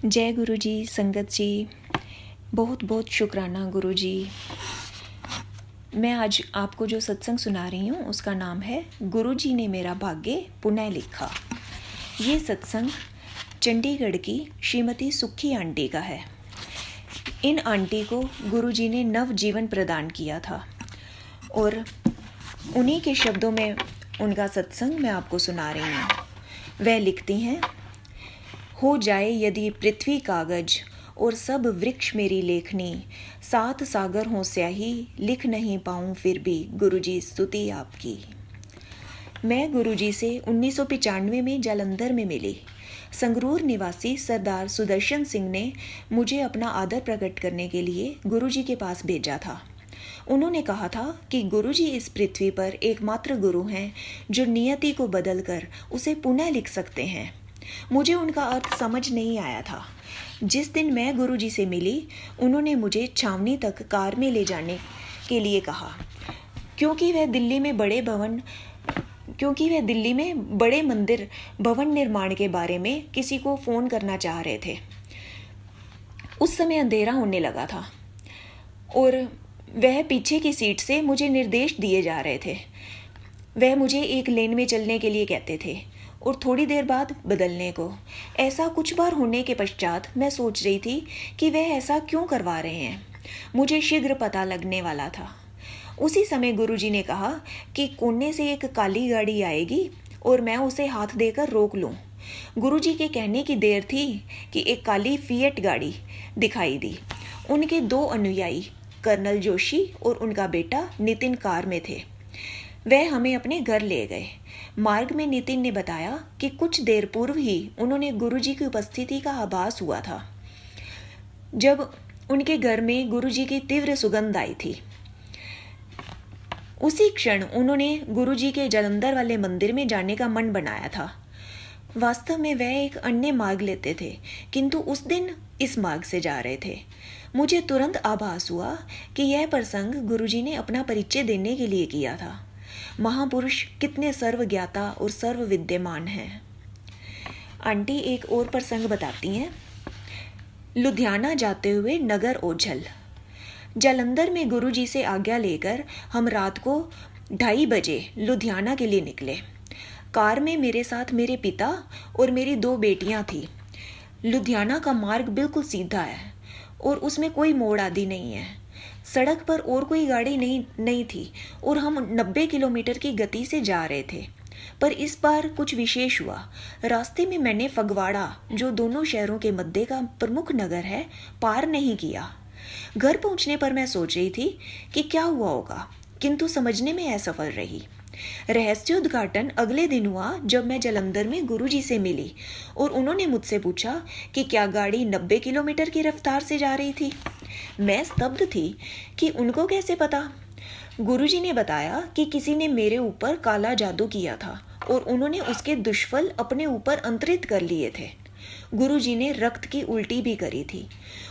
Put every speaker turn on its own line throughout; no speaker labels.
जय गुरु जी। संगत जी, बहुत बहुत शुक्राना गुरु जी। मैं आज आपको जो सत्संग सुना रही हूँ उसका नाम है गुरु जी ने मेरा भाग्य पुनः लिखा। ये सत्संग चंडीगढ़ की श्रीमती सुखी आंटी का है। इन आंटी को गुरु जी ने नव जीवन प्रदान किया था और उन्हीं के शब्दों में उनका सत्संग मैं आपको सुना रही हूँ। वह लिखती हैं, हो जाए यदि पृथ्वी कागज और सब वृक्ष मेरी लेखनी, सात सागर हों स्याही, लिख नहीं पाऊँ फिर भी गुरुजी स्तुति आपकी। मैं गुरुजी से 1995 में जालंधर में मिली। संगरूर निवासी सरदार सुदर्शन सिंह ने मुझे अपना आदर प्रकट करने के लिए गुरुजी के पास भेजा था। उन्होंने कहा था कि गुरुजी इस पृथ्वी पर एकमात्र गुरु हैं जो नियति को बदलकर उसे पुनः लिख सकते हैं। मुझे उनका अर्थ समझ नहीं आया था। जिस दिन मैं गुरुजी से मिली, उन्होंने मुझे छावनी तक कार में ले जाने के लिए कहा, क्योंकि वह दिल्ली में बड़े मंदिर भवन निर्माण के बारे में किसी को फ़ोन करना चाह रहे थे। उस समय अंधेरा होने लगा था और वह पीछे की सीट से मुझे निर्देश दिए जा रहे थे। वह मुझे एक लेन में चलने के लिए कहते थे और थोड़ी देर बाद बदलने को। ऐसा कुछ बार होने के पश्चात मैं सोच रही थी कि वह ऐसा क्यों करवा रहे हैं। मुझे शीघ्र पता लगने वाला था। उसी समय गुरुजी ने कहा कि कोने से एक काली गाड़ी आएगी और मैं उसे हाथ देकर रोक लूं। गुरुजी के कहने की देर थी कि एक काली फिएट गाड़ी दिखाई दी। उनके दो अनुयायी कर्नल जोशी और उनका बेटा नितिन कार में थे। वह हमें अपने घर ले गए। मार्ग में नितिन ने बताया कि कुछ देर पूर्व ही उन्होंने गुरुजी की उपस्थिति का आभास हुआ था, जब उनके घर में गुरुजी की तीव्र सुगंध आई थी। उसी क्षण उन्होंने गुरुजी के जालंधर वाले मंदिर में जाने का मन बनाया था। वास्तव में वह एक अन्य मार्ग लेते थे, किंतु उस दिन इस मार्ग से जा रहे थे। मुझे तुरंत आभास हुआ कि यह प्रसंग गुरुजी ने अपना परिचय देने के लिए किया था। महापुरुष कितने सर्वज्ञाता और सर्व विद्यमान हैं। आंटी एक और प्रसंग बताती हैं। लुधियाना जाते हुए नगर ओझल। जालंधर में गुरुजी से आज्ञा लेकर हम रात को 2:30 बजे लुधियाना के लिए निकले। कार में मेरे साथ मेरे पिता और मेरी 2 बेटियां थी। लुधियाना का मार्ग बिल्कुल सीधा है और उसमें कोई मोड़ आदि नहीं है। सड़क पर और कोई गाड़ी नहीं थी और हम 90 किलोमीटर की गति से जा रहे थे। पर इस बार कुछ विशेष हुआ। रास्ते में मैंने फगवाड़ा, जो दोनों शहरों के मध्य का प्रमुख नगर है, पार नहीं किया। घर पहुंचने पर मैं सोच रही थी कि क्या हुआ होगा, किंतु समझने में असफल रही। रहस्योद्घाटन अगले दिन हुआ जब मैं जालंधर में गुरुजी से मिली और उन्होंने मुझसे पूछा कि क्या गाड़ी 90 किलोमीटर की रफ्तार से जा रही थी। मैं स्तब्ध थी कि उनको कैसे पता। गुरुजी ने बताया कि किसी ने मेरे ऊपर काला जादू किया था और उन्होंने उसके दुष्फल अपने ऊपर अंतरित कर लिए थे। गुरुजी ने रक्त की उल्टी भी करी थी।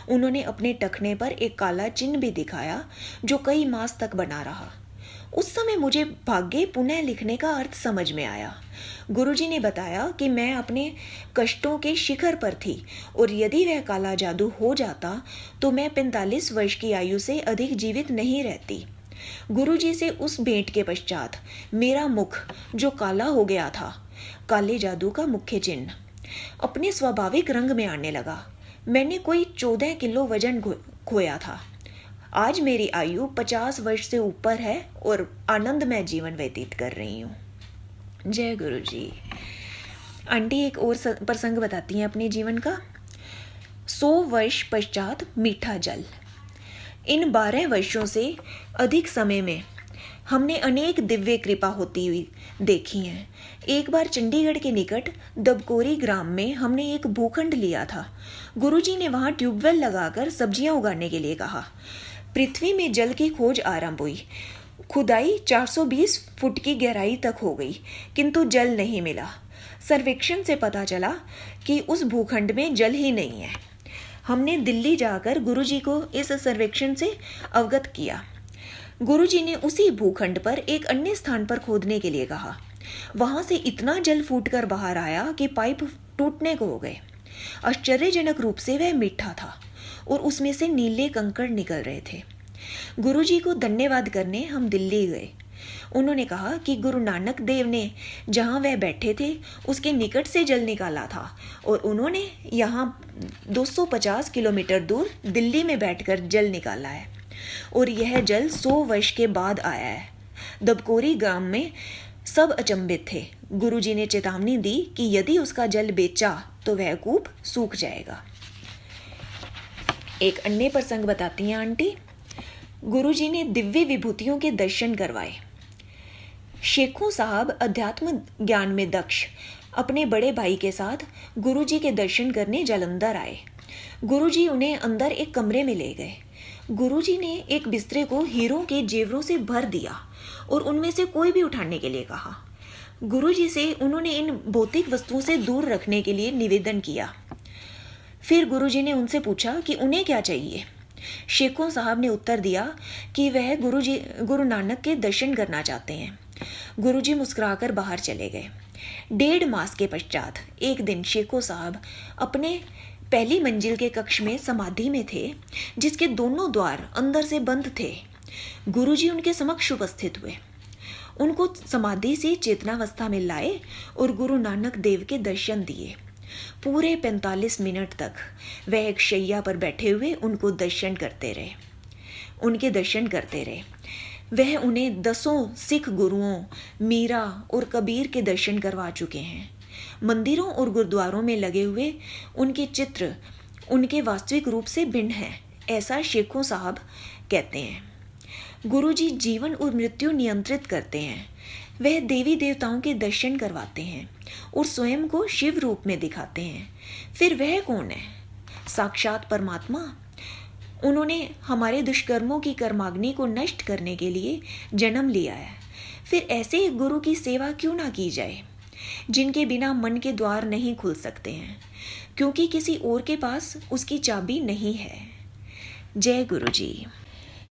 उन्होंने अपने टखने पर एक काला चिन्ह भी दिखाया जो कई मास तक बना रहा। उस समय मुझे भाग्य पुनः लिखने का अर्थ समझ में आया। गुरुजी ने बताया कि मैं अपने कष्टों के शिखर पर थी और यदि वह काला जादू हो जाता तो मैं 45 वर्ष की आयु से अधिक जीवित नहीं रहती। गुरुजी से उस भेंट के पश्चात मेरा मुख, जो काला हो गया था, काले जादू का मुख्य चिन्ह, अपने स्वाभाविक रंग में आने लगा। मैंने कोई 14 किलो वजन खोया था। आज मेरी आयु 50 वर्ष से ऊपर है और आनंदमय जीवन व्यतीत कर रही हूँ। जय गुरु जी। आंटी एक और प्रसंग बताती हैं अपने जीवन का। 100 वर्ष पश्चात मीठा जल। इन 12 वर्षों से अधिक समय में हमने अनेक दिव्य कृपा होती हुई देखी हैं। एक बार चंडीगढ़ के निकट दबकोरी ग्राम में हमने एक भूखंड लिया था। गुरुजी ने वहाँ ट्यूबवेल लगाकर सब्जियाँ उगाने के लिए कहा। पृथ्वी में जल की खोज आरंभ हुई। खुदाई 420 फुट की गहराई तक हो गई, किंतु जल नहीं मिला। सर्वेक्षण से पता चला कि उस भूखंड में जल ही नहीं है। हमने दिल्ली जाकर गुरुजी को इस सर्वेक्षण से अवगत किया। गुरुजी ने उसी भूखंड पर एक अन्य स्थान पर खोदने के लिए कहा। वहां से इतना जल फूटकर बाहर आया कि पाइप टूटने को हो गए। आश्चर्यजनक रूप से वह मीठा था और उसमें से नीले कंकड़ निकल रहे थे। गुरुजी को धन्यवाद करने हम दिल्ली गए। उन्होंने कहा कि गुरु नानक देव ने जहाँ वह बैठे थे उसके निकट से जल निकाला था और उन्होंने यहाँ 250 किलोमीटर दूर दिल्ली में बैठकर जल निकाला है और यह जल 100 वर्ष के बाद आया है। दबकोरी ग्राम में सब अचंभित थे। गुरुजी ने चेतावनी दी कि यदि उसका जल बेचा तो वह कूप सूख जाएगा। एक अन्य प्रसंग बताती हैं आंटी। गुरुजी ने दिव्य विभूतियों के दर्शन करवाए। शेखों साहब अध्यात्म ज्ञान में दक्ष अपने बड़े भाई के साथ गुरुजी के दर्शन करने जालंधर आए। गुरुजी उन्हें अंदर एक कमरे में ले गए। गुरुजी ने एक बिस्तरे को हीरों के जेवरों से भर दिया और उनमें से कोई भी उठाने के लिए कहा। गुरुजी से उन्होंने इन भौतिक वस्तुओं से दूर रखने के लिए निवेदन किया। फिर गुरुजी ने उनसे पूछा कि उन्हें क्या चाहिए। शेखों साहब ने उत्तर दिया कि वह गुरु नानक के दर्शन करना चाहते हैं। गुरुजी मुस्कुराकर बाहर चले गए। 1.5 मास के पश्चात एक दिन शेखों साहब अपने पहली मंजिल के कक्ष में समाधि में थे, जिसके दोनों द्वार अंदर से बंद थे। गुरुजी उनके समक्ष उपस्थित हुए, उनको समाधि से चेतनावस्था में लाए और गुरु नानक देव के दर्शन दिए। पूरे 45 मिनट तक वह एक शैया पर बैठे हुए उनके दर्शन करते रहे। वह उन्हें 10 सिख गुरुओं, मीरा और कबीर के दर्शन करवा चुके हैं। मंदिरों और गुरुद्वारों में लगे हुए उनके चित्र उनके वास्तविक रूप से भिन्न हैं, ऐसा शेखों साहब कहते हैं। गुरुजी जीवन और मृत्यु नियंत्रित करते हैं। वह देवी देवताओं के दर्शन करवाते हैं और स्वयं को शिव रूप में दिखाते हैं। फिर वह कौन है? साक्षात परमात्मा। उन्होंने हमारे दुष्कर्मों की कर्माग्नि को नष्ट करने के लिए जन्म लिया है। फिर ऐसे गुरु की सेवा क्यों ना की जाए, जिनके बिना मन के द्वार नहीं खुल सकते हैं, क्योंकि किसी और के पास उसकी चाबी नहीं है। जय गुरु जी।